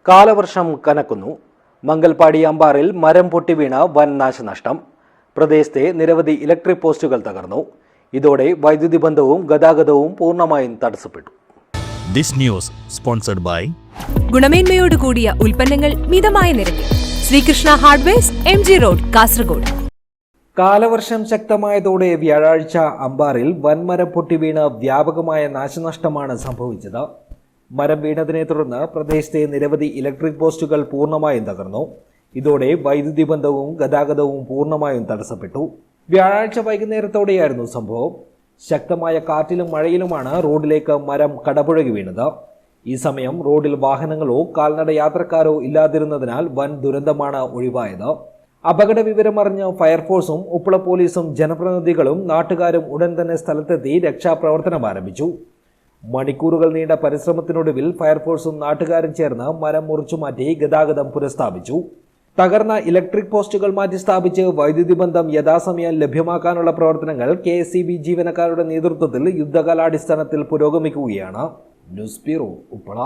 കാലവർഷം കനക്കുന്നു. മംഗൽപാടി അമ്പാറിൽ മരം പൊട്ടിവീണ വൻ നാശനഷ്ടം. പ്രദേശത്തെ നിരവധി ഇലക്ട്രിക് പോസ്റ്റുകൾ തകർന്നു. ഇതോടെ വൈദ്യുതി ബന്ധവും ഗതാഗതവും പൂർണ്ണമായും തടസ്സപ്പെട്ടു. This news sponsored by ഗുണമേന്മയോട് കൂടിയ ഉൽപ്പന്നങ്ങൾ മിതമായ നിരക്കിൽ Sreekrishna hardwares MG road Kasaragod. കാലവർഷം ശക്തമായതോടെ വ്യാഴാഴ്ച അമ്പാറിൽ വൻമരം പൊട്ടിവീണ് വ്യാപകമായ നാശനഷ്ടമാണ് സംഭവിച്ചത്. മരം വീണതിനെ തുടർന്ന് പ്രദേശത്തെ നിരവധി ഇലക്ട്രിക് പോസ്റ്റുകൾ പൂർണ്ണമായും തകർന്നു. ഇതോടെ വൈദ്യുതി ബന്ധവും ഗതാഗതവും പൂർണ്ണമായും തടസ്സപ്പെട്ടു. വ്യാഴാഴ്ച വൈകുന്നേരത്തോടെയായിരുന്നു സംഭവം. ശക്തമായ കാറ്റിലും മഴയിലുമാണ് റോഡിലേക്ക് മരം കടപുഴകി വീണത്. ഈ സമയം റോഡിൽ വാഹനങ്ങളോ കാൽനട യാത്രക്കാരോ ഇല്ലാതിരുന്നതിനാൽ വൻ ദുരന്തമാണ് ഒഴിവായത്. അപകട വിവരമറിഞ്ഞ് ഫയർഫോഴ്സും ഉപ്പള പോലീസും ജനപ്രതിനിധികളും നാട്ടുകാരും ഉടൻ തന്നെ സ്ഥലത്തെത്തി രക്ഷാപ്രവർത്തനം ആരംഭിച്ചു. മണിക്കൂറുകൾ നീണ്ട പരിശ്രമത്തിനൊടുവിൽ ഫയർഫോഴ്സും നാട്ടുകാരും ചേർന്ന് മരം മുറിച്ചുമാറ്റി ഗതാഗതം പുനഃസ്ഥാപിച്ചു. തകർന്ന ഇലക്ട്രിക് പോസ്റ്റുകൾ മാറ്റി സ്ഥാപിച്ച് വൈദ്യുതി ബന്ധം യഥാസമയം ലഭ്യമാക്കാനുള്ള പ്രവർത്തനങ്ങൾ KSEB ജീവനക്കാരുടെ നേതൃത്വത്തിൽ യുദ്ധകാലാടിസ്ഥാനത്തിൽ പുരോഗമിക്കുകയാണ്. News bureau, Uppala.